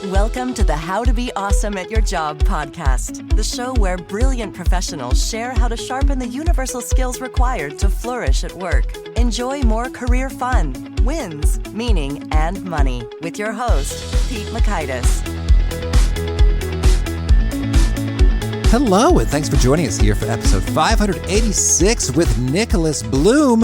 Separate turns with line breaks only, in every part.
Welcome to the How to Be Awesome at Your Job podcast, the show where brilliant professionals share how to sharpen the universal skills required to flourish at work. Enjoy more career fun, wins, meaning, and money with your host, Pete Makaitis.
Hello, and thanks for joining us here for episode 586 with Nicholas Bloom.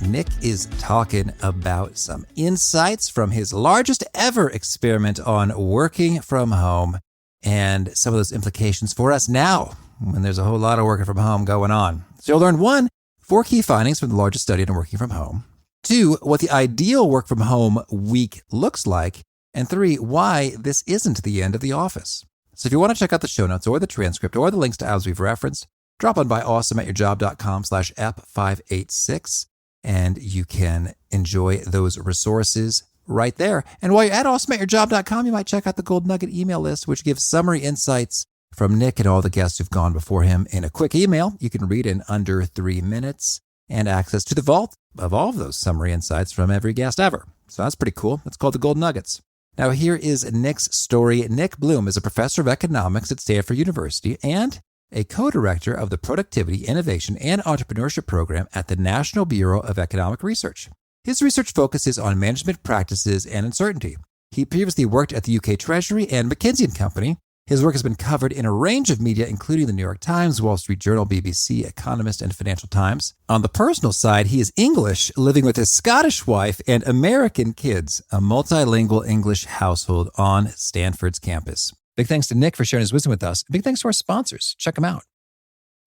Nick is talking about some insights from his largest ever experiment on working from home and some of those implications for us now when there's a whole lot of working from home going on. So you'll learn 1, 4 key findings from the largest study on working from home. 2, what the ideal work from home week looks like. And 3, why this isn't the end of the office. So if you want to check out the show notes or the transcript or the links to apps we've referenced, drop on by awesomeatyourjob.com/ep586. And you can enjoy those resources right there. And while you're at awesomeatyourjob.com, you might check out the Gold Nugget email list, which gives summary insights from Nick and all the guests who've gone before him in a quick email you can read in under 3 minutes and access to the vault of all of those summary insights from every guest ever. So that's pretty cool. It's called the Gold Nuggets. Now here is Nick's story. Nick Bloom is a professor of economics at Stanford University and a co-director of the Productivity, Innovation, and Entrepreneurship program at the National Bureau of Economic Research. His research focuses on management practices and uncertainty. He previously worked at the UK Treasury and McKinsey and Company. His work has been covered in a range of media, including the New York Times, Wall Street Journal, BBC, Economist, and Financial Times. On the personal side, he is English, living with his Scottish wife and American kids, a multilingual English household on Stanford's campus. Big thanks to Nick for sharing his wisdom with us. Big thanks to our sponsors. Check them out.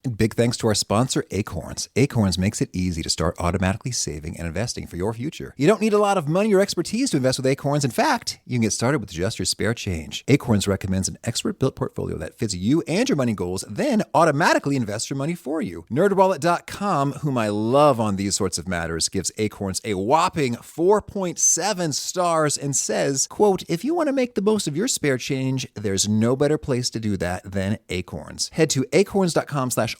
And big thanks to our sponsor, Acorns. Acorns makes it easy to start automatically saving and investing for your future. You don't need a lot of money or expertise to invest with Acorns. In fact, you can get started with just your spare change. Acorns recommends an expert-built portfolio that fits you and your money goals, then automatically invests your money for you. NerdWallet.com, whom I love on these sorts of matters, gives Acorns a whopping 4.7 stars and says, quote, if you want to make the most of your spare change, there's no better place to do that than Acorns. Head to acorns.com/awesome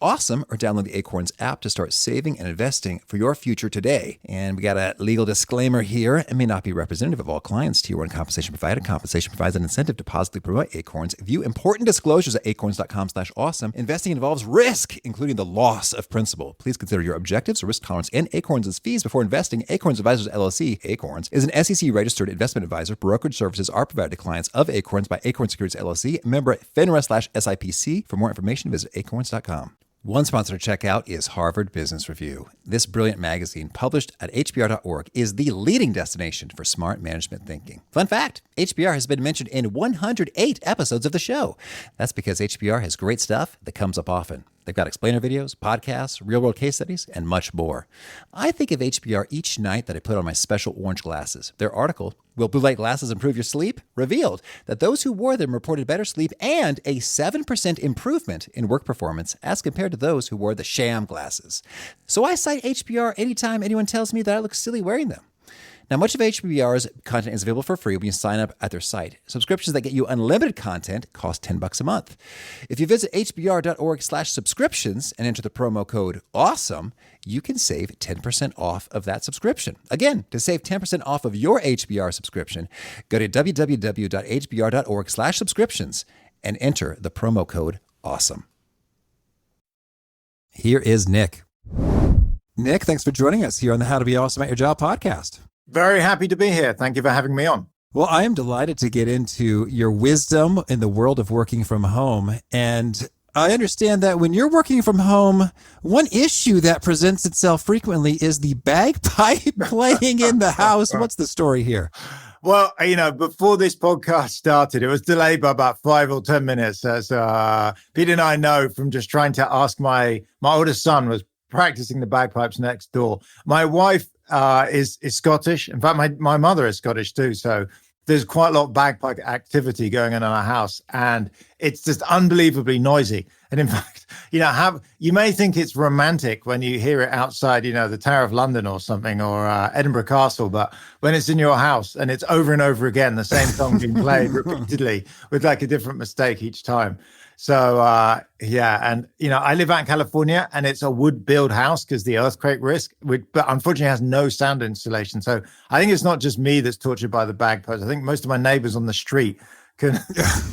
or download the Acorns app to start saving and investing for your future today. And we got a legal disclaimer here. It may not be representative of all clients. Tier 1 compensation provided. Compensation provides an incentive to positively promote Acorns. View important disclosures at acorns.com/awesome. Investing involves risk, including the loss of principal. Please consider your objectives, risk tolerance, and Acorns' fees before investing. Acorns Advisors LLC, Acorns, is an SEC-registered investment advisor. Brokerage services are provided to clients of Acorns by Acorns Securities LLC, member FINRA/SIPC. For more information, visit acorns.com. One sponsor to check out is Harvard Business Review. This brilliant magazine, published at hbr.org, is the leading destination for smart management thinking. Fun fact, HBR has been mentioned in 108 episodes of the show. That's because HBR has great stuff that comes up often. They've got explainer videos, podcasts, real-world case studies, and much more. I think of HBR each night that I put on my special orange glasses. Their article, Will Blue Light Glasses Improve Your Sleep?, revealed that those who wore them reported better sleep and a 7% improvement in work performance as compared to those who wore the sham glasses. So I cite HBR anytime anyone tells me that I look silly wearing them. Now, much of HBR's content is available for free when you sign up at their site. Subscriptions that get you unlimited content cost $10 a month. If you visit hbr.org/subscriptions and enter the promo code AWESOME, you can save 10% off of that subscription. Again, to save 10% off of your HBR subscription, go to www.hbr.org/subscriptions and enter the promo code AWESOME. Here is Nick. Nick, thanks for joining us here on the How to Be Awesome at Your Job podcast.
Very happy to be here. Thank you for having me on.
Well, I am delighted to get into your wisdom in the world of working from home. And I understand that when you're working from home, one issue that presents itself frequently is the bagpipe playing in the house. What's the story here?
Well, before this podcast started, it was delayed by about 5 or 10 minutes. As Pete and I know from just trying to ask my oldest son was practicing the bagpipes next door. My wife is Scottish. In fact, my mother is Scottish too. So there's quite a lot of bagpipe activity going on in our house, and it's just unbelievably noisy. And in fact, you may think it's romantic when you hear it outside, the Tower of London or something, or Edinburgh Castle, but when it's in your house and it's over and over again, the same song being played repeatedly with like a different mistake each time. So, and, I live out in California, and it's a wood-built house because the earthquake risk, but unfortunately has no sound insulation. So I think it's not just me that's tortured by the bagpipes. I think most of my neighbors on the street can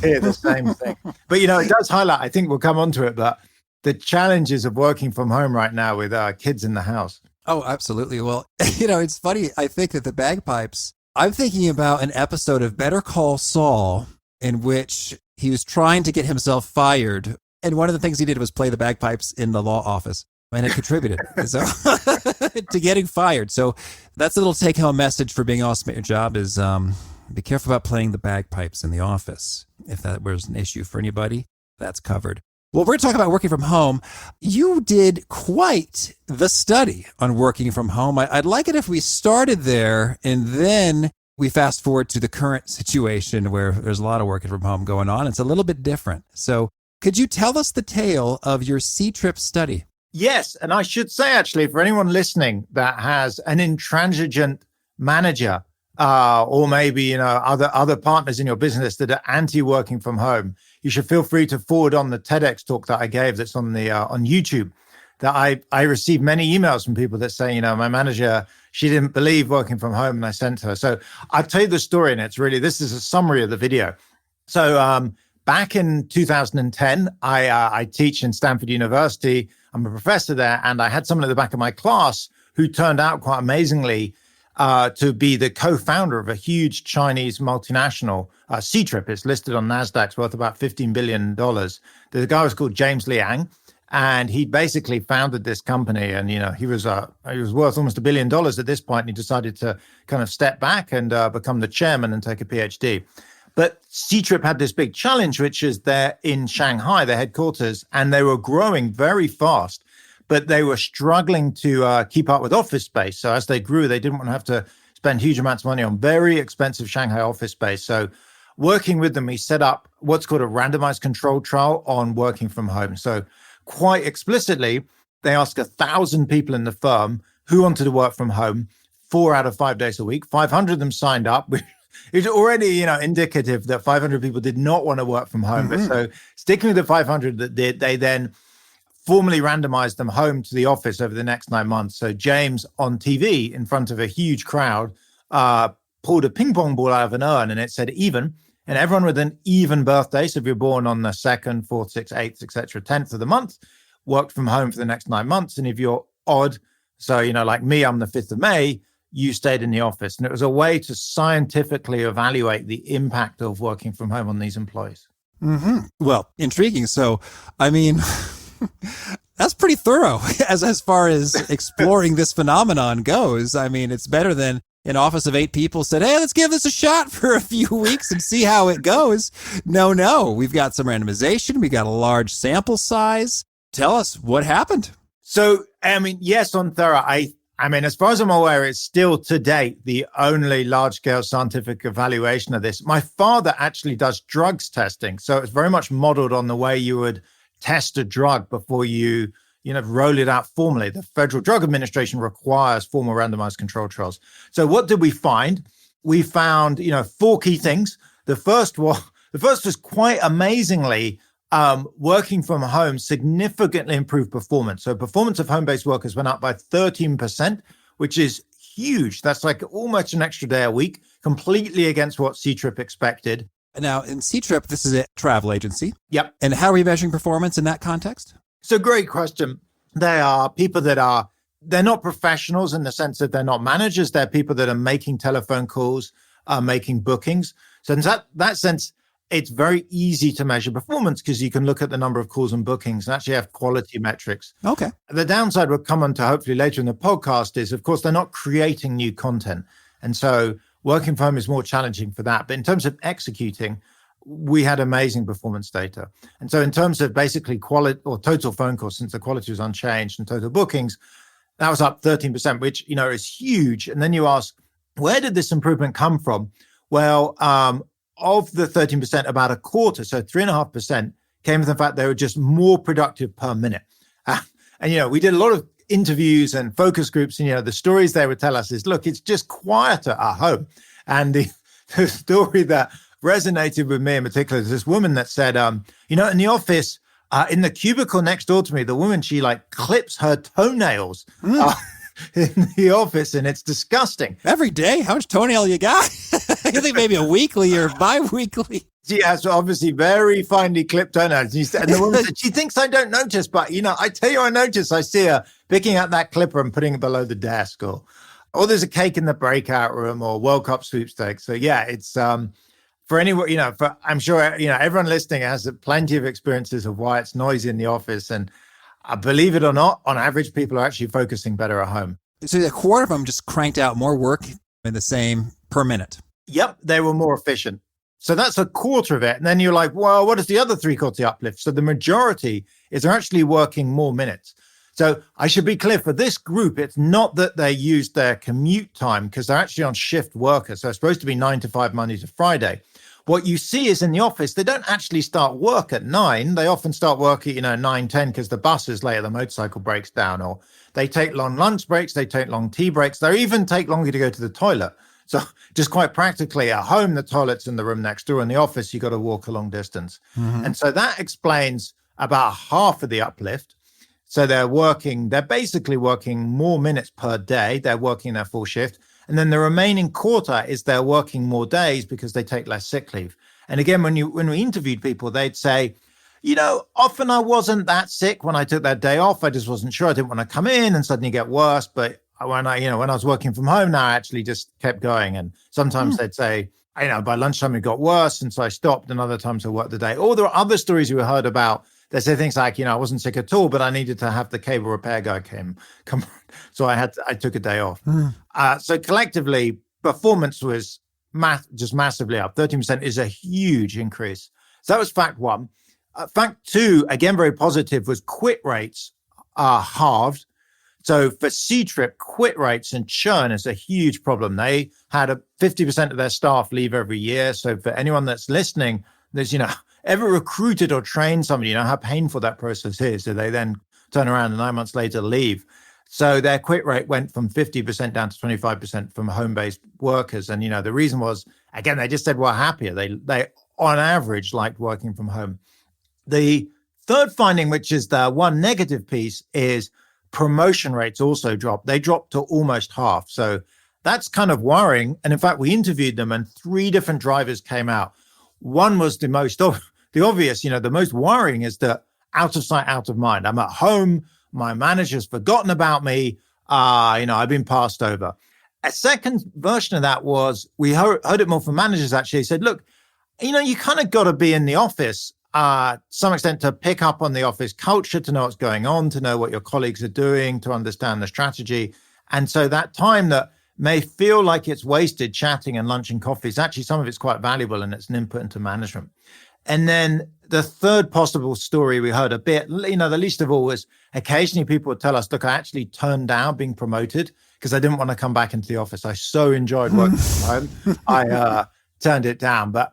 hear the same thing. But, it does highlight, I think we'll come on to it, but the challenges of working from home right now with kids in the house.
Oh, absolutely. Well, it's funny. I think that the bagpipes, I'm thinking about an episode of Better Call Saul in which he was trying to get himself fired. And one of the things he did was play the bagpipes in the law office, and it contributed to getting fired. So that's a little take-home message for being awesome at your job is be careful about playing the bagpipes in the office. If that was an issue for anybody, that's covered. Well, we're going to talk about working from home. You did quite the study on working from home. I'd like it if we started there and then we fast forward to the current situation where there's a lot of working from home going on. It's a little bit different. So could you tell us the tale of your C-Trip study?
Yes. And I should say, actually, for anyone listening that has an intransigent manager or maybe, other partners in your business that are anti-working from home, you should feel free to forward on the TEDx talk that I gave that's on the on YouTube. That I received many emails from people that say, my manager, she didn't believe working from home, and I sent her. So I'll tell you the story, and this is a summary of the video. So back in 2010, I teach in Stanford University. I'm a professor there, and I had someone at the back of my class who turned out quite amazingly to be the co-founder of a huge Chinese multinational, C-Trip. It's listed on NASDAQ. It's worth about $15 billion. The guy was called James Liang, and he basically founded this company. And, he was worth almost $1 billion at this point. And he decided to kind of step back and become the chairman and take a PhD. But C-Trip had this big challenge, which is they're in Shanghai, their headquarters, and they were growing very fast. But they were struggling to keep up with office space. So as they grew, they didn't want to have to spend huge amounts of money on very expensive Shanghai office space. So working with them, we set up what's called a randomized controlled trial on working from home. So quite explicitly, they asked 1,000 people in the firm who wanted to work from home 4 out of 5 days a week. 500 of them signed up. It's already, indicative that 500 people did not want to work from home. Mm-hmm. But so sticking with the 500 that did, they then formally randomized them home to the office over the next 9 months. So James on TV in front of a huge crowd pulled a ping pong ball out of an urn and it said even, and everyone with an even birthday. So if you're born on the 2nd, 4th, 6th, 8th, etc., 10th of the month, worked from home for the next 9 months. And if you're odd, so, like me, I'm the 5th of May, you stayed in the office. And it was a way to scientifically evaluate the impact of working from home on these employees.
Mm-hmm. Well, intriguing. So, that's pretty thorough as far as exploring this phenomenon goes. It's better than an office of 8 people said, hey, let's give this a shot for a few weeks and see how it goes. No, we've got some randomization. We got a large sample size. Tell us what happened.
So, yes, on thorough. As far as I'm aware, it's still to date the only large-scale scientific evaluation of this. My father actually does drugs testing. So it's very much modeled on the way you would test a drug before you roll it out formally. The Federal Drug Administration requires formal randomized controlled trials. So what did we find? We found, 4 key things. The first was quite amazingly, working from home significantly improved performance. So performance of home-based workers went up by 13%, which is huge. That's like almost an extra day a week, completely against what C-Trip expected.
Now, in C-Trip, this is a travel agency.
Yep.
And how are we measuring performance in that context?
So great question. They are people they're not professionals in the sense that they're not managers. They're people that are making telephone calls, making bookings. So in that sense, it's very easy to measure performance because you can look at the number of calls and bookings and actually have quality metrics.
Okay.
The downside we'll come on to hopefully later in the podcast is, of course, they're not creating new content. And so working from home is more challenging for that. But in terms of executing, we had amazing performance data. And so in terms of basically quality or total phone calls, since the quality was unchanged, and total bookings, that was up 13%, which, is huge. And then you ask, where did this improvement come from? Well, of the 13%, about a quarter, so 3.5%, came from the fact they were just more productive per minute. And, we did a lot of interviews and focus groups, and, the stories they would tell us is, look, it's just quieter at home. And the story that resonated with me in particular is this woman that said, in the office, in the cubicle next door to me, the woman, she clips her toenails in the office, and it's disgusting.
Every day? How much toenail you got? You think maybe a weekly or bi-weekly?
She has obviously very finely clipped toenails. And the woman said, she thinks I don't notice, but I tell you, I notice. I see her picking up that clipper and putting it below the desk, or there's a cake in the breakout room, or World Cup sweepstakes. So yeah, it's for anyone, I'm sure, everyone listening has plenty of experiences of why it's noisy in the office. And believe it or not, on average, people are actually focusing better at home.
So a quarter of them just cranked out more work in the same per minute.
Yep, they were more efficient. So that's a quarter of it. And then you're like, well, what is the other three-quarter uplift? So the majority is they're actually working more minutes. So I should be clear, for this group, it's not that they use their commute time, because they're actually on shift workers. So it's supposed to be 9 to 5, Monday to Friday. What you see is in the office, they don't actually start work at 9. They often start work at 9, 10, because the bus is late, the motorcycle breaks down, or they take long lunch breaks, they take long tea breaks. They even take longer to go to the toilet. So just quite practically, at home, the toilet's in the room next door. In the office, you got to walk a long distance. Mm-hmm. And so that explains about half of the uplift. So they're basically working more minutes per day. They're working their full shift. And then the remaining quarter is they're working more days because they take less sick leave. And again, when we interviewed people, they'd say, often I wasn't that sick when I took that day off. I just wasn't sure. I didn't want to come in and suddenly get worse. But when I was working from home now, I actually just kept going. And sometimes they'd say, by lunchtime it got worse. And so I stopped. And other times I worked the day. Or there are other stories we heard about. They say things like, I wasn't sick at all, but I needed to have the cable repair guy come. So I took a day off. So collectively, performance was just massively up. 13% is a huge increase. So that was fact one. Fact two, again, very positive, was quit rates are halved. So for C-Trip, quit rates and churn is a huge problem. They had 50% of their staff leave every year. So for anyone that's listening, there's, ever recruited or trained somebody, how painful that process is. So they then turn around and 9 months later leave. So their quit rate went from 50% down to 25% from home-based workers. And, the reason was, again, they just said we're happier. They on average, liked working from home. The third finding, which is the one negative piece, is promotion rates also dropped. They dropped to almost half. So that's kind of worrying. And in fact, we interviewed them and 3 different drivers came out. One was the obvious, the most worrying is that out of sight, out of mind. I'm at home. My manager's forgotten about me. I've been passed over. A second version of that was, we heard it more from managers actually. He said, look, you kind of got to be in the office to some extent to pick up on the office culture, to know what's going on, to know what your colleagues are doing, to understand the strategy. And so that time that may feel like it's wasted chatting and lunch and coffees, actually some of it's quite valuable and it's an input into management. And then the third possible story we heard a bit, the least of all, was occasionally people would tell us, look, I actually turned down being promoted because I didn't want to come back into the office. I so enjoyed working from home. I turned it down. But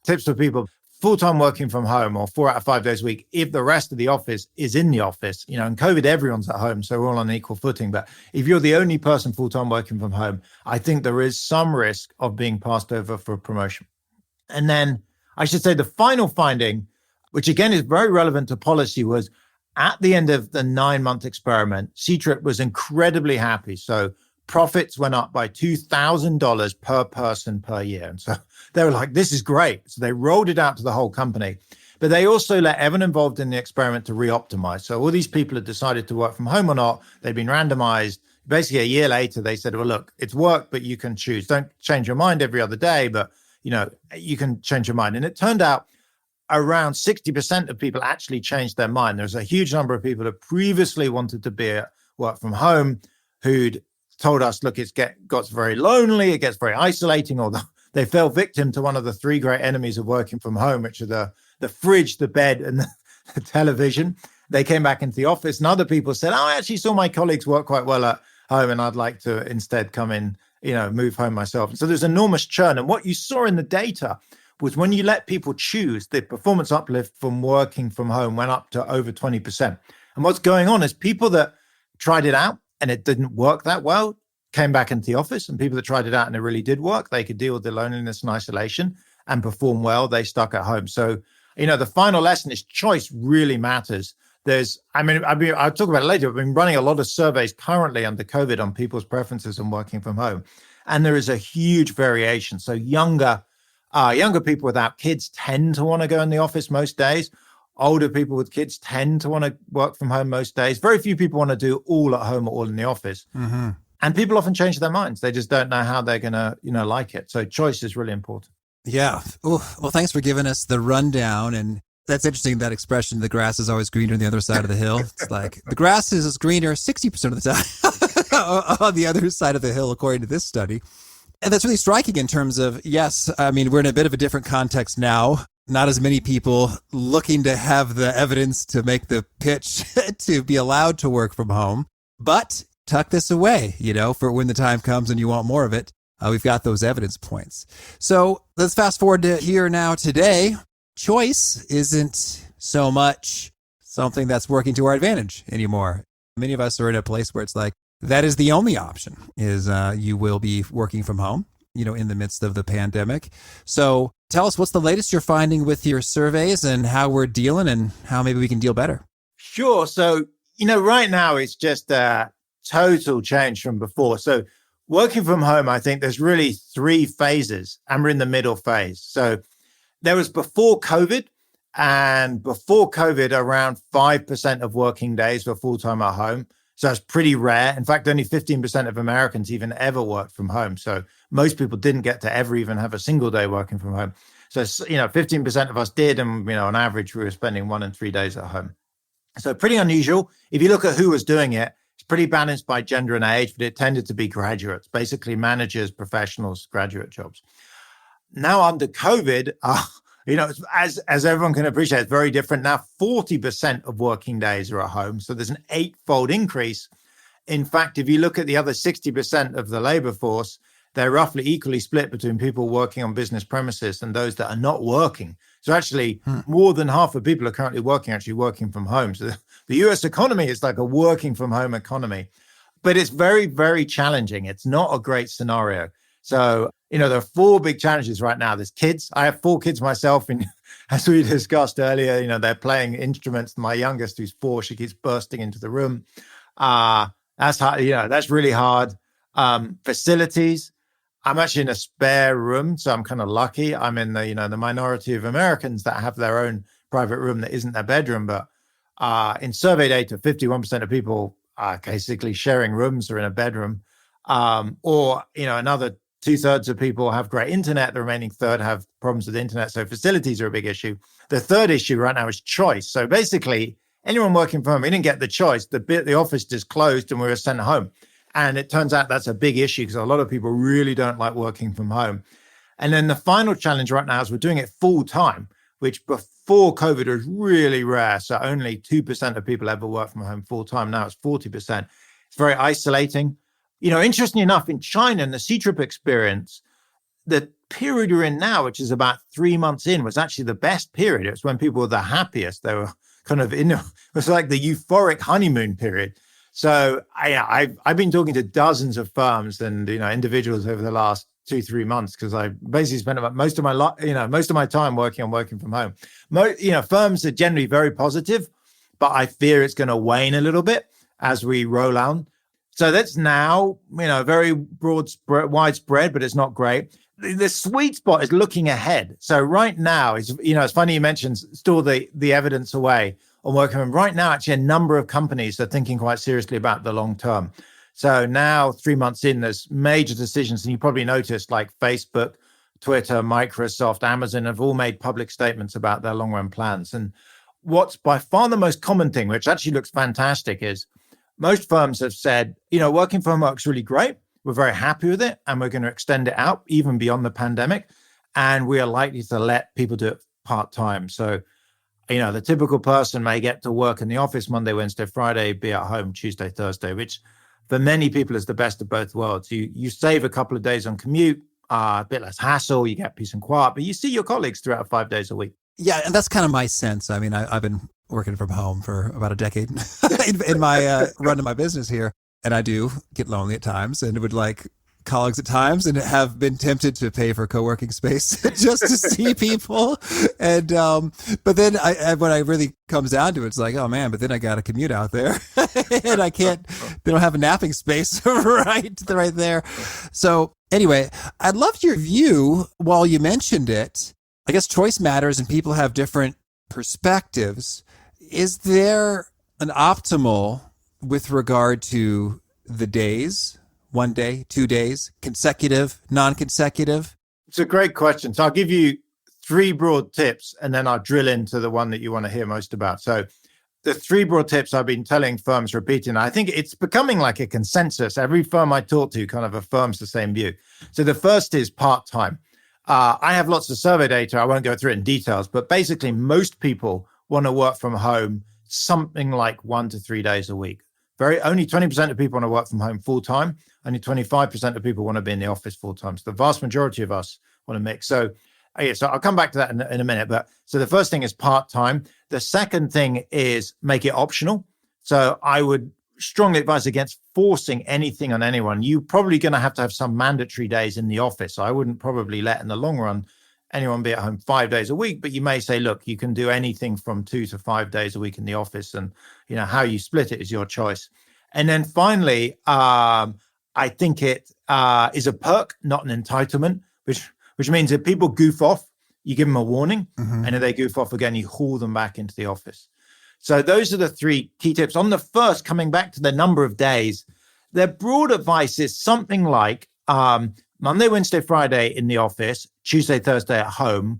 tips for people, full-time working from home or 4 out of 5 days a week, if the rest of the office is in the office, in COVID, everyone's at home, so we're all on equal footing. But if you're the only person full-time working from home, I think there is some risk of being passed over for a promotion. And then I should say the final finding, which again is very relevant to policy, was at the end of the 9-month experiment, C-Trip was incredibly happy. So profits went up by $2,000 per person per year. And so they were like, this is great. So they rolled it out to the whole company. But they also let everyone involved in the experiment to re-optimize. So all these people had decided to work from home or not. They'd been randomized. Basically, a year later, they said, well, look, it's work, but you can choose. Don't change your mind every other day, but you can change your mind. And it turned out around 60% of people actually changed their mind. There's a huge number of people who previously wanted to be at work from home who'd told us, look, got very lonely, it gets very isolating, or they fell victim to one of the 3 great enemies of working from home, which are the fridge, the bed, and the television. They came back into the office, and other people said, I actually saw my colleagues work quite well at home, and I'd like to instead come in, move home myself. And so there's enormous churn. And what you saw in the data was when you let people choose, the performance uplift from working from home went up to over 20%. And what's going on is people that tried it out and it didn't work that well came back into the office, and people that tried it out and it really did work, they could deal with the loneliness and isolation and perform well, they stuck at home. So, the final lesson is choice really matters. I'll talk about it later. I've been running a lot of surveys currently under COVID on people's preferences on working from home. And there is a huge variation. So younger Younger people without kids tend to want to go in the office most days. Older people with kids tend to want to work from home most days. Very few people want to do all at home or all in the office.
Mm-hmm.
And people often change their minds. They just don't know how they're going to, like it. So choice is really important.
Yeah. Ooh, well, thanks for giving us the rundown. And that's interesting, that expression, the grass is always greener on the other side of the hill. It's like the grass is greener 60% of the time on the other side of the hill, according to this study. And that's really striking in terms of, yes, I mean, we're in a bit of a different context now. Not as many people looking to have the evidence to make the pitch to be allowed to work from home. But tuck this away, for when the time comes and you want more of it. We've got those evidence points. So let's fast forward to here now today. Choice isn't so much something that's working to our advantage anymore. Many of us are in a place where it's like, that is the only option, is you will be working from home, in the midst of the pandemic. So tell us, what's the latest you're finding with your surveys and how we're dealing and how maybe we can deal better?
Sure. So, right now it's just a total change from before. So working from home, I think there's really 3 phases, and we're in the middle phase. So there was before COVID, and before COVID, around 5% of working days were full-time at home. So that's pretty rare. In fact, only 15% of Americans even ever worked from home. So most people didn't get to ever even have a single day working from home. So, 15% of us did. And, on average, we were spending 1 and 3 days at home. So pretty unusual. If you look at who was doing it, it's pretty balanced by gender and age, but it tended to be graduates, basically managers, professionals, graduate jobs. Now under COVID, as everyone can appreciate, it's very different. Now 40% of working days are at home. So there's an 8-fold increase. In fact, if you look at the other 60% of the labor force, they're roughly equally split between people working on business premises and those that are not working. So actually, more than half of people are currently actually working from home. So the US economy is like a working from home economy. But it's very, very challenging. It's not a great scenario. So, there are 4 big challenges right now. There's kids. I have 4 kids myself. And as we discussed earlier, they're playing instruments. My youngest, who's 4, she keeps bursting into the room. That's hard. That's really hard. Facilities. I'm actually in a spare room, so I'm kind of lucky. I'm in the minority of Americans that have their own private room that isn't their bedroom. But in survey data, 51% of people are basically sharing rooms or in a bedroom. Or another 2/3 of people have great internet. The remaining third have problems with internet. So facilities are a big issue. The third issue right now is choice. So basically, anyone working from home, we didn't get the choice. The office just closed and we were sent home. And it turns out that's a big issue because a lot of people really don't like working from home. And then the final challenge right now is we're doing it full time, which before COVID was really rare. So only 2% of people ever work from home full time. Now it's 40%. It's very isolating. Interestingly enough, in China, in the C-trip experience, the period we're in now, which is about 3 months in, was actually the best period. It was when people were the happiest. They were kind of it was like the euphoric honeymoon period. So I've been talking to dozens of firms and individuals over the last 2-3 months because I basically spent about most of my time working from home. Firms are generally very positive, but I fear it's going to wane a little bit as we roll on. So that's now, very widespread, but it's not great. The sweet spot is looking ahead. So right now, it's funny you mentioned store the evidence away on working from home. Right now, actually, a number of companies are thinking quite seriously about the long term. So now, 3 months in, there's major decisions. And you probably noticed like Facebook, Twitter, Microsoft, Amazon have all made public statements about their long run plans. And what's by far the most common thing, which actually looks fantastic, is most firms have said, working from home works really great. We're very happy with it, and we're going to extend it out even beyond the pandemic. And we are likely to let people do it part-time. So, the typical person may get to work in the office Monday, Wednesday, Friday, be at home Tuesday, Thursday, which for many people is the best of both worlds. You save a couple of days on commute, a bit less hassle, you get peace and quiet, but you see your colleagues throughout 5 days a week.
Yeah, and that's kind of my sense. I mean, I've been working from home for about a decade in my run to my business here. And I do get lonely at times and would like colleagues at times and have been tempted to pay for co-working space just to see people. And, but then when it really comes down to it, it's like, oh man, but then I got to commute out there and they don't have a napping space right there. So anyway, I'd love your view while you mentioned it. I guess choice matters and people have different perspectives. Is there an optimal with regard to the days, 1 day, 2 days, consecutive, non-consecutive?
It's a great question. So I'll give you 3 broad tips and then I'll drill into the one that you want to hear most about. So the 3 broad tips I've been telling firms, repeating, I think it's becoming like a consensus. Every firm I talk to kind of affirms the same view. So the first is part-time. I have lots of survey data. I won't go through it in details, but basically most people want to work from home something like 1 to 3 days a week. Only 20% of people want to work from home full-time. Only 25% of people want to be in the office full-time. So the vast majority of us want to mix. So I'll come back to that in a minute. But so the first thing is part-time. The second thing is make it optional. So I would strongly advise against forcing anything on anyone. You're probably going to have some mandatory days in the office. So I wouldn't probably let in the long run anyone be at home 5 days a week, but you may say, look, you can do anything from 2 to 5 days a week in the office, and how you split it is your choice. And then finally, I think it is a perk, not an entitlement, which means if people goof off, you give them a warning, and if they goof off again, you haul them back into the office. So those are the 3 key tips. On the first, coming back to the number of days, their broad advice is something like Monday, Wednesday, Friday in the office, Tuesday, Thursday at home,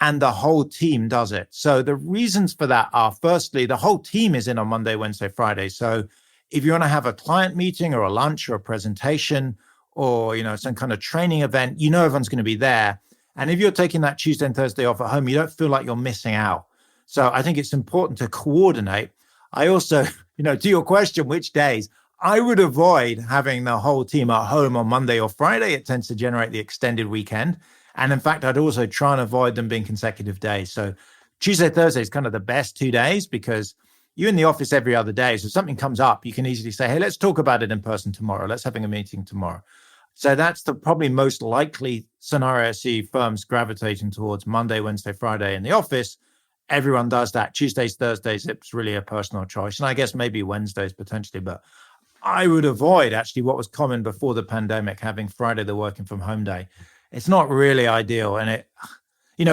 and the whole team does it. So the reasons for that are, firstly, the whole team is in on Monday, Wednesday, Friday. So if you want to have a client meeting or a lunch or a presentation or, some kind of training event, everyone's going to be there. And if you're taking that Tuesday and Thursday off at home, you don't feel like you're missing out. So I think it's important to coordinate. I also, to your question, which days, I would avoid having the whole team at home on Monday or Friday. It tends to generate the extended weekend. And in fact, I'd also try and avoid them being consecutive days. So Tuesday, Thursday is kind of the best 2 days because you're in the office every other day. So if something comes up, you can easily say, hey, let's talk about it in person tomorrow. Let's have a meeting tomorrow. So that's the probably most likely scenario I see firms gravitating towards Monday, Wednesday, Friday in the office. Everyone does that. Tuesdays, Thursdays, it's really a personal choice. And I guess maybe Wednesdays potentially, but I would avoid actually what was common before the pandemic, having Friday the working from home day. It's not really ideal. And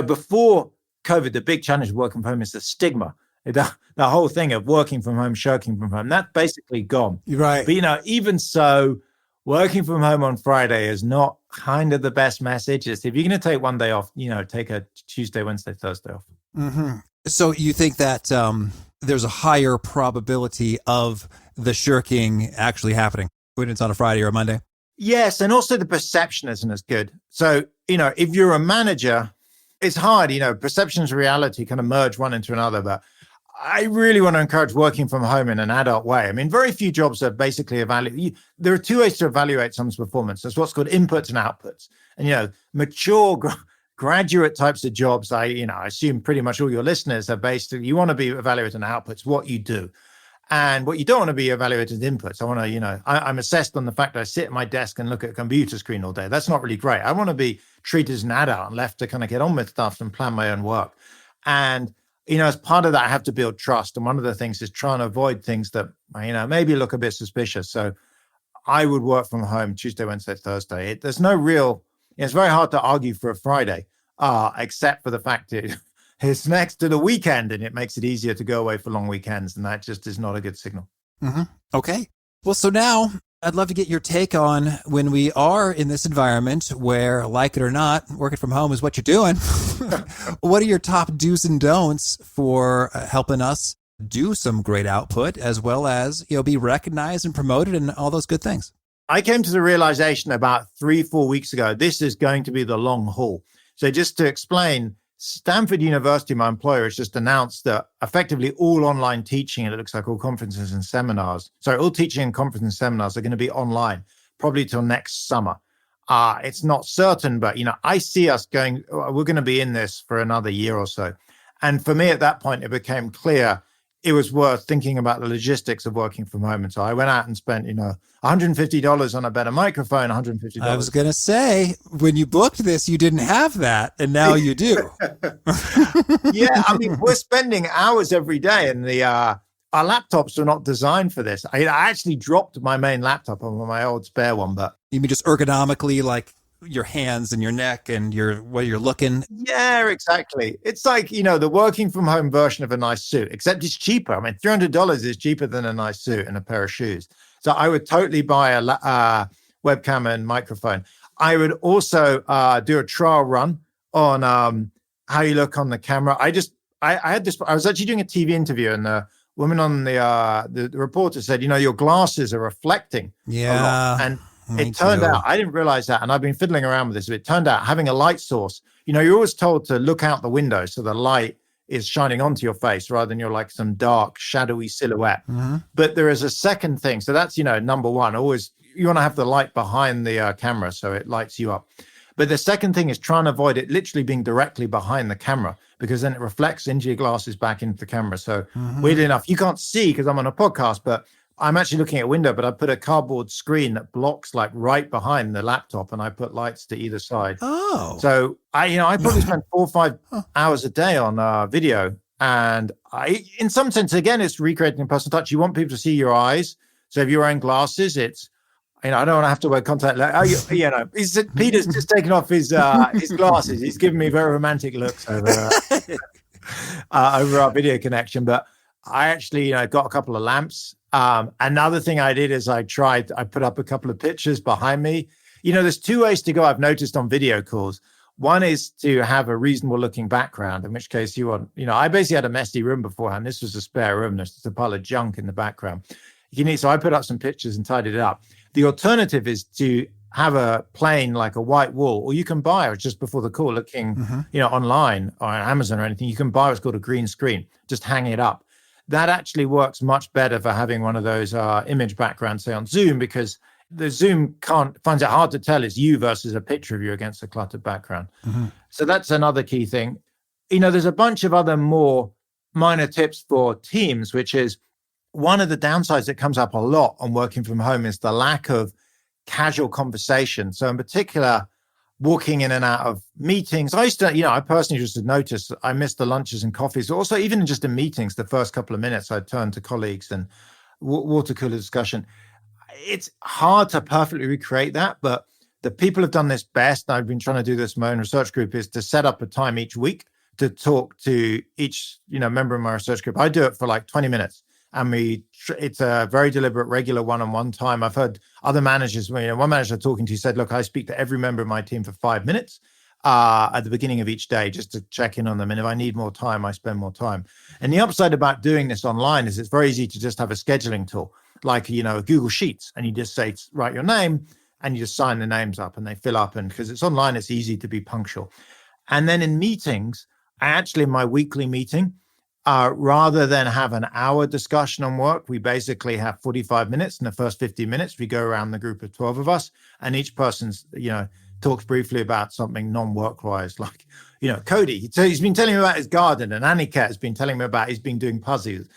before COVID, the big challenge of working from home is the stigma. The whole thing of working from home, shirking from home, that's basically gone.
Right.
But, even so, working from home on Friday is not kind of the best message. If you're going to take 1 day off, take a Tuesday, Wednesday, Thursday off.
Mm-hmm. So you think that there's a higher probability of the shirking actually happening when it's on a Friday or a Monday?
Yes. And also the perception isn't as good. So, if you're a manager, it's hard, perception and reality kind of merge one into another. But I really want to encourage working from home in an adult way. I mean, very few jobs are basically evaluated. There are 2 ways to evaluate someone's performance. There's what's called inputs and outputs. And, mature graduate types of jobs, I assume pretty much all your listeners are you want to be evaluated on outputs, what you do. And what you don't want to be evaluated as inputs. I want to, I'm assessed on the fact that I sit at my desk and look at a computer screen all day. That's not really great. I want to be treated as an adult and left to kind of get on with stuff and plan my own work. And, as part of that, I have to build trust. And one of the things is trying to avoid things that, maybe look a bit suspicious. So I would work from home Tuesday, Wednesday, Thursday. There's no real, it's very hard to argue for a Friday, except for the fact that it's next to the weekend and it makes it easier to go away for long weekends. And that just is not a good signal.
Mm-hmm. Okay. Well, so now I'd love to get your take on when we are in this environment where, like it or not, working from home is what you're doing. What are your top do's and don'ts for helping us do some great output as well as, be recognized and promoted and all those good things?
I came to the realization about 3-4 weeks ago, this is going to be the long haul. So just to explain, Stanford University, my employer, has just announced that effectively all online teaching, and it looks like all conferences and seminars, all teaching and conferences and seminars are going to be online, probably till next summer. It's not certain, but, I see us we're going to be in this for another year or so. And for me at that point, it became clear, it was worth thinking about the logistics of working from home. And so I went out and spent, $150 on a better microphone, $150.
I was going to say, when you booked this, you didn't have that, and now you do.
Yeah, I mean, we're spending hours every day, and our laptops are not designed for this. I actually dropped my main laptop on my old spare one, but
You mean just ergonomically, like your hands and your neck and where you're looking?
yeah, exactly. It's like, the working from home version of a nice suit, except it's cheaper. I mean, $300 is cheaper than a nice suit and a pair of shoes. So I would totally buy a webcam and microphone. I would also do a trial run on how you look on the camera. I had this, I was actually doing a TV interview, and the woman on the reporter said, your glasses are reflecting a lot. And it turned out, I didn't realize that, and I've been fiddling around with this, but it turned out having a light source, you're always told to look out the window so the light is shining onto your face rather than you're like some dark, shadowy silhouette.
Mm-hmm.
But there is a second thing. So that's, number one, always you want to have the light behind the camera so it lights you up. But the second thing is try and avoid it literally being directly behind the camera, because then it reflects into your glasses back into the camera. So weirdly enough, you can't see because I'm on a podcast, but I'm actually looking at a window, but I put a cardboard screen that blocks like right behind the laptop, and I put lights to either side.
Oh.
So I probably spend 4 or 5 hours a day on video. And in some sense, again, it's recreating a personal touch. You want people to see your eyes. So if you're wearing glasses, it's, I don't want to have to wear contact lenses. Peter's just taken off his glasses. He's giving me very romantic looks over our video connection. But I actually, got a couple of lamps. Another thing I did is I put up a couple of pictures behind me. There's 2 ways to go, I've noticed, on video calls. One is to have a reasonable looking background, in which case you want, I basically had a messy room beforehand. This was a spare room. There's just a pile of junk in the background. So I put up some pictures and tidied it up. The alternative is to have a plain, like a white wall, or you can buy it just before the call, looking, online or on Amazon or anything. You can buy what's called a green screen, just hang it up. That actually works much better for having one of those image backgrounds, say on Zoom, because the Zoom finds it hard to tell it's you versus a picture of you against a cluttered background. Mm-hmm. So that's another key thing. There's a bunch of other more minor tips for teams, which is one of the downsides that comes up a lot on working from home is the lack of casual conversation. So in particular, walking in and out of meetings. I used to, I personally just noticed I missed the lunches and coffees. Also, even just in meetings, the first couple of minutes, I'd turn to colleagues and water cooler discussion. It's hard to perfectly recreate that, but the people have done this best. I've been trying to do this in my own research group, is to set up a time each week to talk to each, member of my research group. I do it for like 20 minutes. And it's a very deliberate, regular one-on-one time. I've heard other managers, one manager I'm talking to said, look, I speak to every member of my team for 5 minutes at the beginning of each day just to check in on them. And if I need more time, I spend more time. And the upside about doing this online is it's very easy to just have a scheduling tool, like, Google Sheets. And you just say, write your name, and you just sign the names up and they fill up. And because it's online, it's easy to be punctual. And then in meetings, in my weekly meeting, rather than have an hour discussion on work, we basically have 45 minutes. In the first 50 minutes, we go around the group of 12 of us, and each person's, talks briefly about something non-work-wise, like, Cody. So he's been telling me about his garden, and Aniket has been telling me about he's been doing puzzles,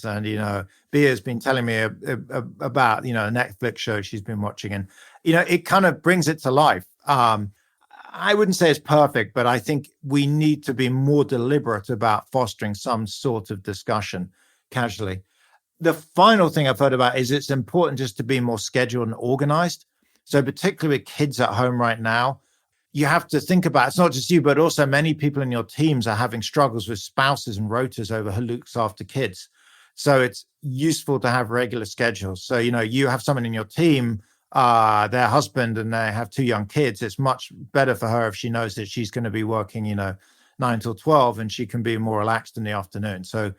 and, Bia's been telling me about, a Netflix show she's been watching, and, it kind of brings it to life. I wouldn't say it's perfect, but I think we need to be more deliberate about fostering some sort of discussion casually. The final thing I've heard about is it's important just to be more scheduled and organized. So particularly with kids at home right now, you have to think about, it's not just you, but also many people in your teams are having struggles with spouses and rotas over who looks after kids. So it's useful to have regular schedules. So, you have someone in your team, their husband, and they have 2 young kids. It's much better for her if she knows that she's going to be working, 9 till 12, and she can be more relaxed in the afternoon. So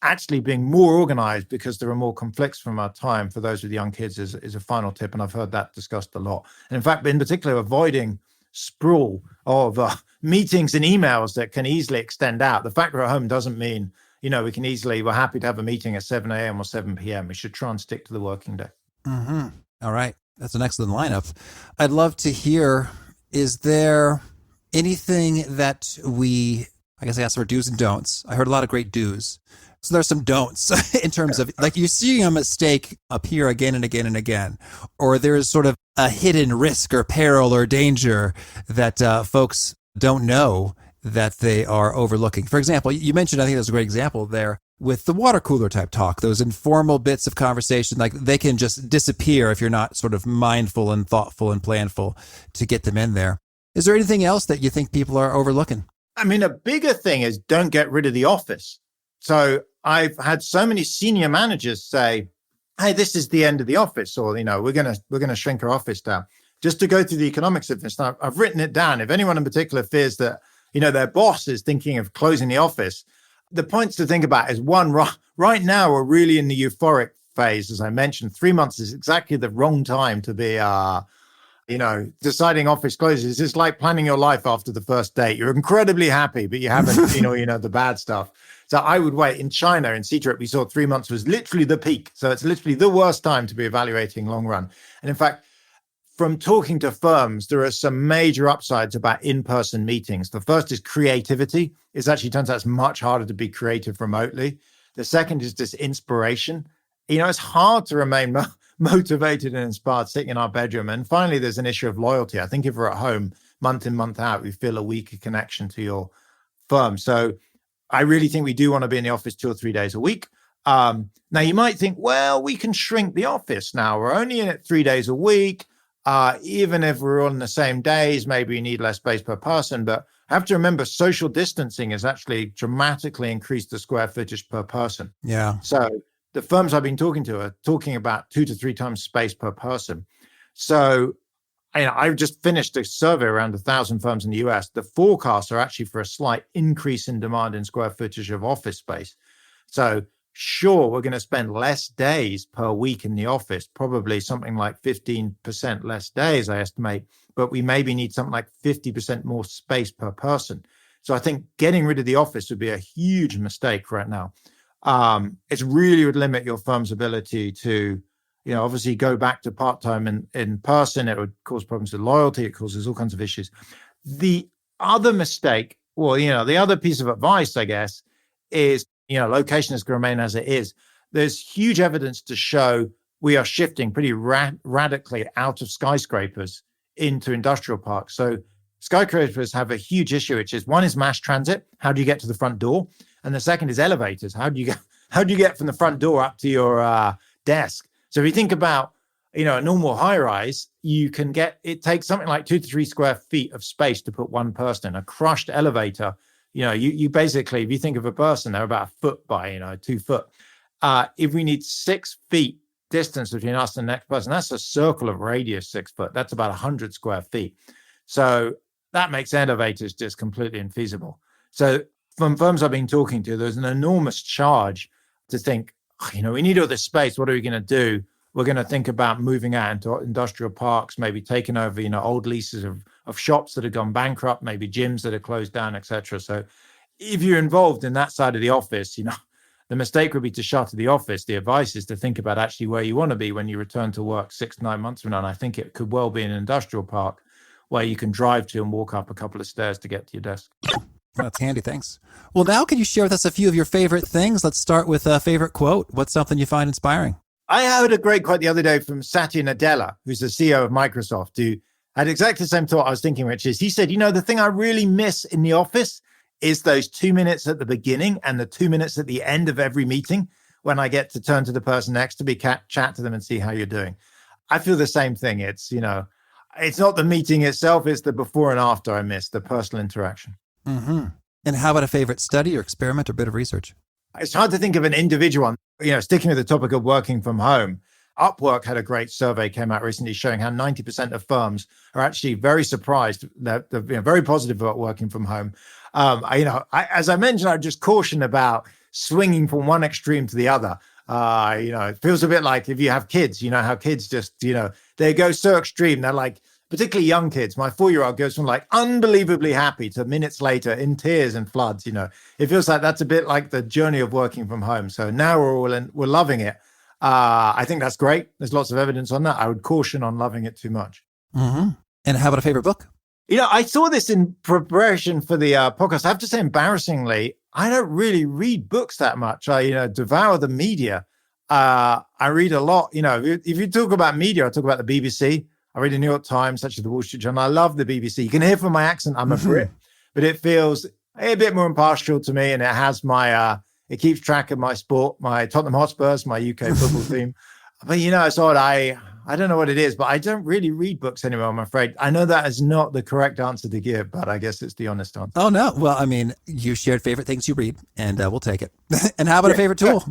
actually being more organized, because there are more conflicts from our time for those with young kids, is a final tip. And I've heard that discussed a lot. And in fact, in particular, avoiding sprawl of meetings and emails that can easily extend out. The fact we're at home doesn't mean, we're happy to have a meeting at 7 a.m. or 7 p.m. We should try and stick to the working day.
Mm-hmm. All right. That's an excellent lineup. I'd love to hear, is there anything that we I guess I asked for do's and don'ts. I heard a lot of great do's. So there's some don'ts in terms of like you're seeing a mistake appear again and again and again, or there's sort of a hidden risk or peril or danger that folks don't know that they are overlooking. For example, you mentioned, I think there's a great example there with the water cooler type talk, those informal bits of conversation, like they can just disappear if you're not sort of mindful and thoughtful and planful to get them in there. Is there anything else that you think people are overlooking?
I mean, a bigger thing is don't get rid of the office. So I've had so many senior managers say, hey, this is the end of the office, or, we're going to shrink our office down. Just to go through the economics of this, now, I've written it down. If anyone in particular fears that, their boss is thinking of closing the office, the points to think about is one, right now, we're really in the euphoric phase. As I mentioned, 3 months is exactly the wrong time to be, deciding office closes. It's like planning your life after the first date. You're incredibly happy, but you haven't seen the bad stuff. So I would wait. In China, in C-Trip, we saw 3 months was literally the peak. So it's literally the worst time to be evaluating long run. And in fact, from talking to firms, there are some major upsides about in-person meetings. The first is creativity. It actually turns out it's much harder to be creative remotely. The second is just inspiration. It's hard to remain motivated and inspired sitting in our bedroom. And finally, there's an issue of loyalty. I think if we're at home month in, month out, we feel a weaker connection to your firm. So I really think we do want to be in the office 2 or 3 days a week. Now, you might think, well, we can shrink the office now. We're only in it 3 days a week. Even if we're on the same days, maybe we need less space per person. But I have to remember social distancing has actually dramatically increased the square footage per person.
Yeah.
So the firms I've been talking to are talking about 2 to 3 times space per person. So I've just finished a survey around 1,000 firms in the US. The forecasts are actually for a slight increase in demand in square footage of office space. So sure, we're going to spend less days per week in the office, probably something like 15% less days, I estimate, but we maybe need something like 50% more space per person. So I think getting rid of the office would be a huge mistake right now. It really would limit your firm's ability to, obviously go back to part-time in person. It would cause problems with loyalty. It causes all kinds of issues. The other mistake, the other piece of advice, I guess, is, location is going to remain as it is. There's huge evidence to show we are shifting pretty radically out of skyscrapers into industrial parks. So skyscrapers have a huge issue, which is one is mass transit. How do you get to the front door? And the second is elevators. How do you get from the front door up to your desk? So if you think about, a normal high rise, it takes something like 2 to 3 square feet of space to put one person in. A crushed elevator, you basically, if you think of a person, they're about a foot by, 2 foot. If we need 6 feet distance between us and the next person, that's a circle of radius 6 foot. That's about 100 square feet. So that makes elevators just completely infeasible. So from firms I've been talking to, there's an enormous charge to think, we need all this space. What are we going to do? We're going to think about moving out into industrial parks, maybe taking over, old leases of shops that have gone bankrupt, maybe gyms that are closed down, etc. So if you're involved in that side of the office, the mistake would be to shutter the office. The advice is to think about actually where you want to be when you return to work 6 to 9 months from now. And I think it could well be an industrial park where you can drive to and walk up a couple of stairs to get to your desk.
That's handy. Thanks. Well, now can you share with us a few of your favorite things? Let's start with a favorite quote. What's something you find inspiring?
I heard a great quote the other day from Satya Nadella, who's the CEO of Microsoft, who had exactly the same thought I was thinking, which is he said, the thing I really miss in the office is those 2 minutes at the beginning and the 2 minutes at the end of every meeting when I get to turn to the person next to me, chat to them and see how you're doing. I feel the same thing. It's, it's not the meeting itself, it's the before and after I miss, the personal interaction.
Mm-hmm. And how about a favorite study or experiment or bit of research?
It's hard to think of an individual one. Sticking with the topic of working from home, Upwork had a great survey came out recently showing how 90% of firms are actually very surprised. They're very positive about working from home. As I mentioned, I just caution about swinging from one extreme to the other. It feels a bit like if you have kids, how kids just, they go so extreme. They're like, particularly young kids. My 4-year-old goes from like unbelievably happy to minutes later in tears and floods. It feels like that's a bit like the journey of working from home. So now we're loving it. I think that's great. There's lots of evidence on that. I would caution on loving it too much.
Mm-hmm. And how about a favorite book?
I saw this in preparation for the podcast. I have to say, embarrassingly, I don't really read books that much. I devour the media. I read a lot. If you talk about media, I talk about the BBC. I read the New York Times, such as the Wall Street Journal. I love the BBC. You can hear from my accent, I'm a Brit, but it feels a bit more impartial to me. And it has it keeps track of my sport, my Tottenham Hotspurs, my UK football team. But, it's odd. I don't know what it is, but I don't really read books anymore, I'm afraid. I know that is not the correct answer to give, but I guess it's the honest answer.
Oh, no. Well, I mean, you shared favorite things you read, and we'll take it. And how about a favorite tool?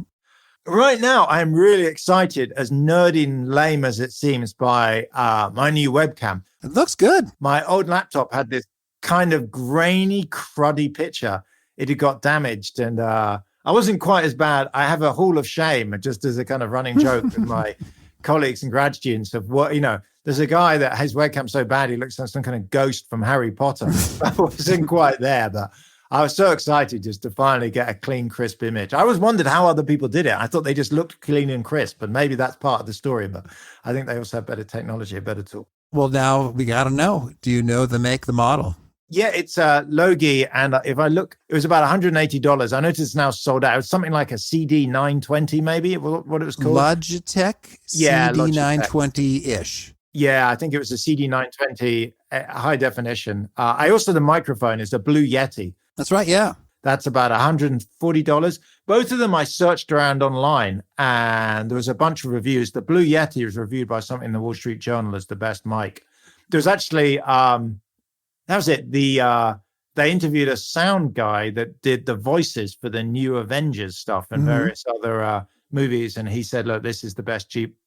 Right now, I'm really excited, as nerdy and lame as it seems, by my new webcam.
It looks good.
My old laptop had this kind of grainy, cruddy picture. It had got damaged, and I wasn't quite as bad. I have a hall of shame, just as a kind of running joke with my colleagues and grad students of what, there's a guy that his webcam so bad, he looks like some kind of ghost from Harry Potter. I wasn't quite there, but I was so excited just to finally get a clean, crisp image. I always wondered how other people did it. I thought they just looked clean and crisp, and maybe that's part of the story, but I think they also have better technology, a better tool.
Well, now we got to know. Do you know the make, the model?
Yeah, it's Logi, and if I look, it was about $180. I noticed it's now sold out. It was something like a CD 920, maybe, what it was called.
Logitech CD 920-ish.
Yeah, I think it was a CD 920 high definition. I also, the microphone is a Blue Yeti.
That's right, yeah.
That's about $140. Both of them I searched around online, and there was a bunch of reviews. The Blue Yeti was reviewed by something in the Wall Street Journal as the best mic. There's actually, that was it. They interviewed a sound guy that did the voices for the new Avengers stuff and various other movies. And he said, look, this is the best cheap,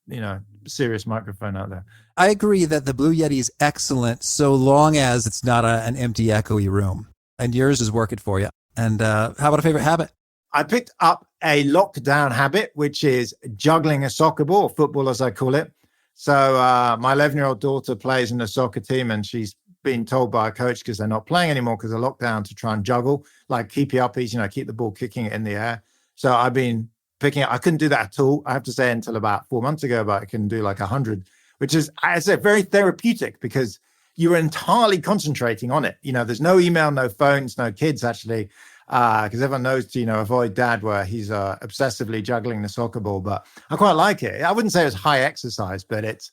serious microphone out there.
I agree that the Blue Yeti is excellent so long as it's not an empty, echoey room. And yours is working for you. And how about a favorite habit?
I picked up a lockdown habit, which is juggling a soccer ball, or football as I call it. So my 11-year-old daughter plays in the soccer team, and she's been told by a coach, because they're not playing anymore because of lockdown, to try and juggle, like keep you uppies, keep the ball kicking it in the air. So I've been picking it. I couldn't do that at all, I have to say, until about 4 months ago, but I can do like 100, which is, I say, very therapeutic, because you're entirely concentrating on it. There's no email, no phones, no kids, actually, because everyone knows to, avoid dad, where he's obsessively juggling the soccer ball. But I quite like it. I wouldn't say it's high exercise, but it's,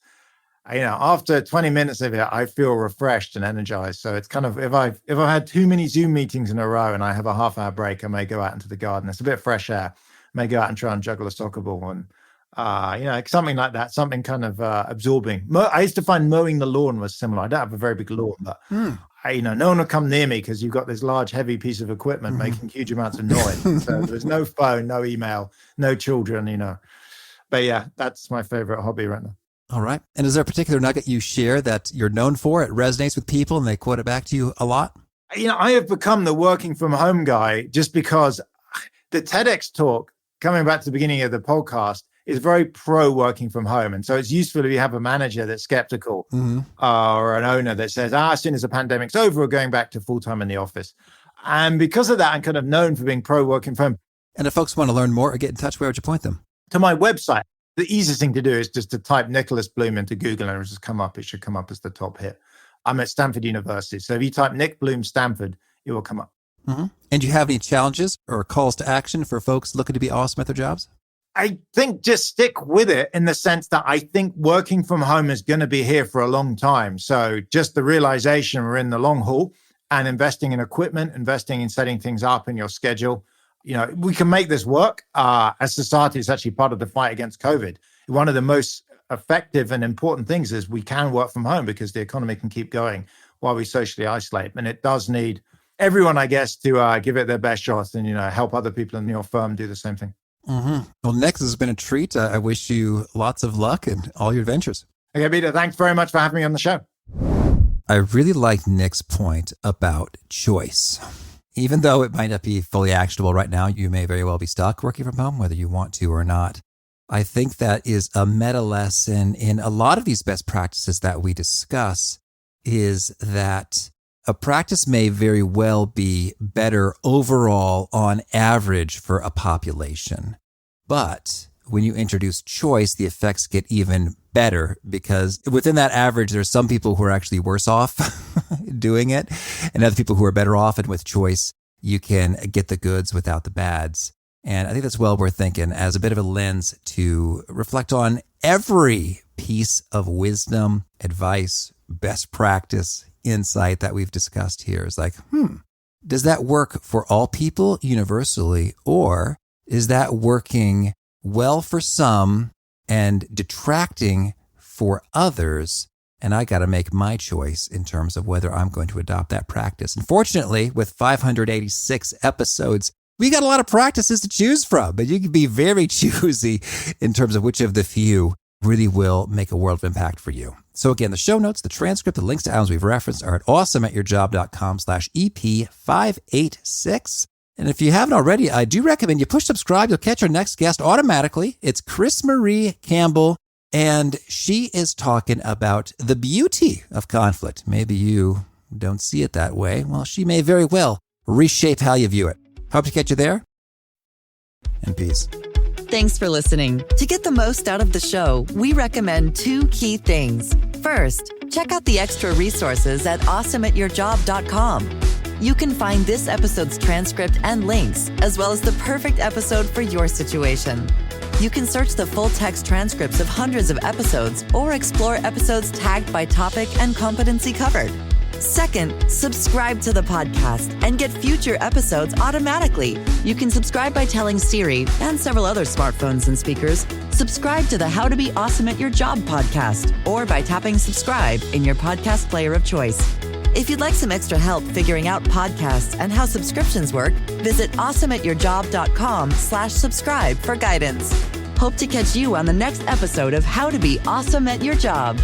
after 20 minutes of it, I feel refreshed and energized. So it's kind of, if I've had too many Zoom meetings in a row and I have a half-hour break, I may go out into the garden. It's a bit of fresh air. I may go out and try and juggle a soccer ball, and something like that, something kind of absorbing. I used to find mowing the lawn was similar. I don't have a very big lawn, but no one will come near me because you've got this large, heavy piece of equipment making huge amounts of noise. So there's no phone, no email, no children, But yeah, that's my favorite hobby right now.
All right. And is there a particular nugget you share that you're known for? It resonates with people and they quote it back to you a lot?
I have become the working from home guy just because the TEDx talk, coming back to the beginning of the podcast, is very pro working from home. And so it's useful if you have a manager that's skeptical or an owner that says, as soon as the pandemic's over, we're going back to full-time in the office. And because of that, I'm kind of known for being pro working from home.
And if folks want to learn more or get in touch, where would you point them?
To my website. The easiest thing to do is just to type Nicholas Bloom into Google and it'll just come up. It should come up as the top hit. I'm at Stanford University. So if you type Nick Bloom Stanford, it will come up.
And do you have any challenges or calls to action for folks looking to be awesome at their jobs?
I think just stick with it, in the sense that I think working from home is going to be here for a long time. So just the realization we're in the long haul, and investing in equipment, investing in setting things up in your schedule. We can make this work. As society, it's actually part of the fight against COVID. One of the most effective and important things is we can work from home because the economy can keep going while we socially isolate. And it does need everyone, I guess, to give it their best shot and, help other people in your firm do the same thing.
Well, Nick, this has been a treat. I wish you lots of luck in all your adventures.
Okay, Peter, thanks very much for having me on the show.
I really like Nick's point about choice. Even though it might not be fully actionable right now, you may very well be stuck working from home, whether you want to or not. I think that is a meta lesson in a lot of these best practices that we discuss, is that a practice may very well be better overall on average for a population. But when you introduce choice, the effects get even better, because within that average, there's some people who are actually worse off doing it and other people who are better off. And with choice, you can get the goods without the bads. And I think that's well worth thinking as a bit of a lens to reflect on every piece of wisdom, advice, best practice, insight that we've discussed here. Is like, does that work for all people universally, or is that working well for some and detracting for others? And I got to make my choice in terms of whether I'm going to adopt that practice. Unfortunately, with 586 episodes, we got a lot of practices to choose from, but you can be very choosy in terms of which of the few really will make a world of impact for you. So again, the show notes, the transcript, the links to items we've referenced are at awesomeatyourjob.com/EP586. And if you haven't already, I do recommend you push subscribe. You'll catch our next guest automatically. It's Chris Marie Campbell, and she is talking about the beauty of conflict. Maybe you don't see it that way. Well, she may very well reshape how you view it. Hope to catch you there. And peace.
Thanks for listening. To get the most out of the show, we recommend 2 key things. First, check out the extra resources at awesomeatyourjob.com. You can find this episode's transcript and links, as well as the perfect episode for your situation. You can search the full text transcripts of hundreds of episodes or explore episodes tagged by topic and competency covered. Second, subscribe to the podcast and get future episodes automatically. You can subscribe by telling Siri and several other smartphones and speakers, subscribe to the How to Be Awesome at Your Job podcast, or by tapping subscribe in your podcast player of choice. If you'd like some extra help figuring out podcasts and how subscriptions work, visit awesomeatyourjob.com/subscribe for guidance. Hope to catch you on the next episode of How to Be Awesome at Your Job.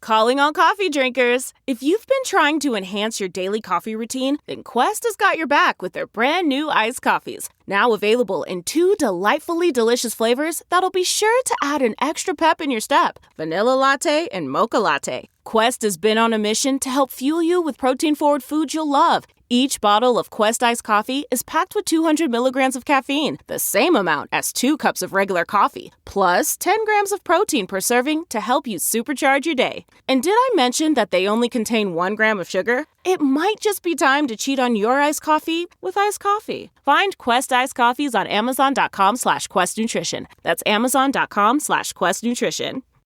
Calling all coffee drinkers. If you've been trying to enhance your daily coffee routine, then Quest has got your back with their brand new iced coffees. Now available in 2 delightfully delicious flavors that'll be sure to add an extra pep in your step: vanilla latte and mocha latte. Quest has been on a mission to help fuel you with protein-forward foods you'll love. Each bottle of Quest iced coffee is packed with 200 milligrams of caffeine, the same amount as 2 cups of regular coffee, plus 10 grams of protein per serving to help you supercharge your day. And did I mention that they only contain 1 gram of sugar? It might just be time to cheat on your iced coffee with iced coffee. Find Quest iced coffees on Amazon.com/Quest Nutrition. That's Amazon.com/Quest Nutrition.